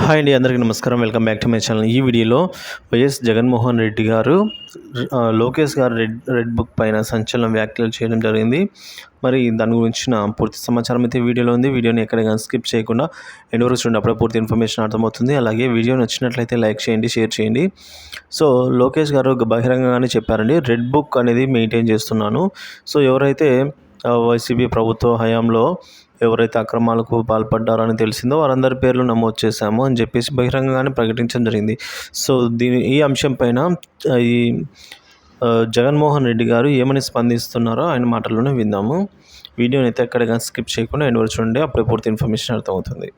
Hi అండి, అందరికీ నమస్కారం. Welcome back to my channel. ఈ వీడియోలో వైఎస్ జగన్మోహన్ రెడ్డి గారు లోకేష్ గారు రెడ్ బుక్ పైన సంచలన వ్యాఖ్యలు చేయడం జరిగింది. మరి దాని గురించిన పూర్తి సమాచారం అయితే వీడియోలో ఉంది. వీడియోని ఎక్కడైనా స్కిప్ చేయకుండా ఎండ్ వరకు చూడండి, అప్పుడే పూర్తి ఇన్ఫర్మేషన్ అర్థమవుతుంది. అలాగే వీడియో నచ్చినట్లయితే లైక్ చేయండి, షేర్ చేయండి. సో లోకేష్ గారు బహిరంగంగానే చెప్పారండి, రెడ్ బుక్ అనేది మెయింటైన్ చేస్తున్నాను. సో ఎవరైతే వైసీపీ ప్రభుత్వ హయాంలో ఎవరైతే అక్రమాలకు పాల్పడ్డారని తెలిసిందో వారందరి పేర్లు నమోదు చేశాము అని చెప్పేసి బహిరంగంగానే ప్రకటించడం జరిగింది. సో ఈ అంశం పైన ఈ జగన్మోహన్ రెడ్డి గారు ఏమని స్పందిస్తున్నారో ఆయన మాటల్లోనే విందాము. వీడియోని అయితే ఎక్కడికైనా స్కిప్ చేయకుండా ఎండ్ వరకు చూడండి, అప్పుడే పూర్తి ఇన్ఫర్మేషన్ అర్థమవుతుంది.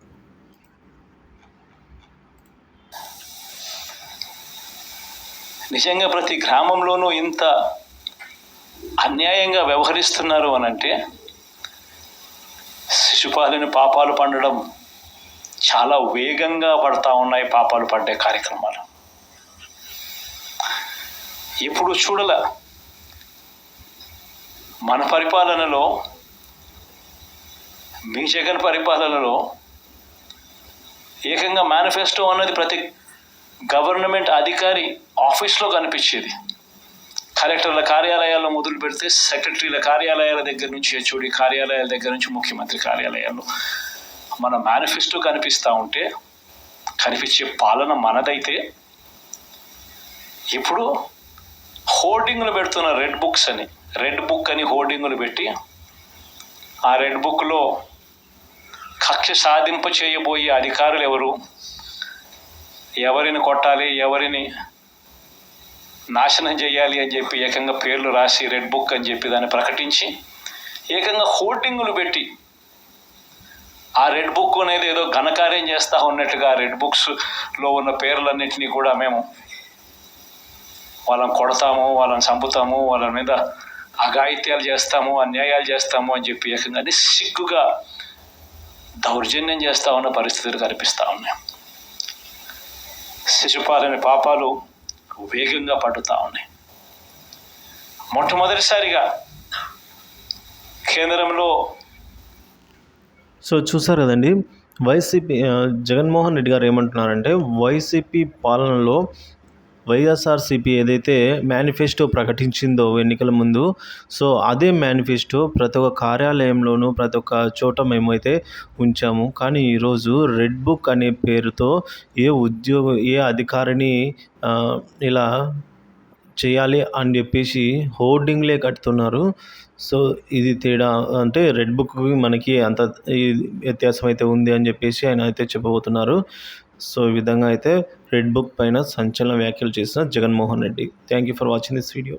నిజంగా ప్రతి గ్రామంలోనూ ఇంత అన్యాయంగా వ్యవహరిస్తున్నారు అనంటే శిశుపాలని పాపాలు పండడం చాలా వేగంగా పడతా ఉన్నాయి. పాపాలు పడ్డే కార్యక్రమాలు ఎప్పుడు చూడల. మన పరిపాలనలో, మీ జగన్ పరిపాలనలో ఏకంగా మేనిఫెస్టో అన్నది ప్రతి గవర్నమెంట్ అధికారి ఆఫీస్లో కనిపించేది. కలెక్టర్ల కార్యాలయాల్లో మొదలు పెడితే సెక్రటరీల కార్యాలయాల దగ్గర నుంచి, హెచ్ఓడి కార్యాలయాల దగ్గర నుంచి ముఖ్యమంత్రి కార్యాలయాల్లో మన మేనిఫెస్టో కనిపిస్తూ ఉంటే, కనిపించే పాలన మనదైతే ఇప్పుడు హోర్డింగ్లు పెడుతున్న రెడ్ బుక్ అని హోర్డింగ్లు పెట్టి ఆ రెడ్ బుక్లో కక్ష సాధింపు చేయబోయే అధికారులు ఎవరు, ఎవరిని కొట్టాలి, ఎవరిని నాశనం చేయాలి అని చెప్పి ఏకంగా పేర్లు రాసి రెడ్ బుక్ అని చెప్పి దాన్ని ప్రకటించి ఏకంగా హోర్డింగులు పెట్టి ఆ రెడ్ బుక్ అనేది ఏదో ఘనకార్యం చేస్తూ ఉన్నట్టుగా రెడ్ బుక్స్లో ఉన్న పేర్లన్నింటినీ కూడా మేము వాళ్ళని కొడతాము, వాళ్ళని చంపుతాము, వాళ్ళ మీద అఘాయిత్యాలు చేస్తాము, అన్యాయాలు చేస్తాము అని చెప్పి ఏకంగా సిగ్గుగా దౌర్జన్యం చేస్తూ ఉన్న పరిస్థితులు కనిపిస్తూ ఉన్నాయి. శిశుపాలని పాపాలు వేగంగా పడుతూ ఉన్నాయి. మొట్టమొదటిసారిగా కేంద్రంలో చూసారు కదండి, వైసీపీ జగన్మోహన్ రెడ్డి గారు ఏమంటున్నారంటే, వైసీపీ పాలనలో వైఎస్ఆర్సీపీ ఏదైతే మేనిఫెస్టో ప్రకటించిందో ఎన్నికల ముందు, సో అదే మేనిఫెస్టో ప్రతి ఒక్క కార్యాలయంలోనూ ప్రతి ఒక్క చోట మేమైతే ఉంచాము. కానీ ఈరోజు రెడ్ బుక్ అనే పేరుతో ఏ అధికారిని ఇలా చేయాలి అని చెప్పేసి హోర్డింగ్లే కట్టుతున్నారు. సో ఇది తేడా, అంటే రెడ్ బుక్కి మనకి అంత వ్యత్యాసం అయితే ఉంది అని చెప్పేసి ఆయన అయితే చెప్పబోతున్నారు. సో ఈ విధంగా అయితే రెడ్ బుక్ పైన సంచలన వ్యాఖ్యలు చేసిన Jaganmohan Reddy. Thank you for watching this video.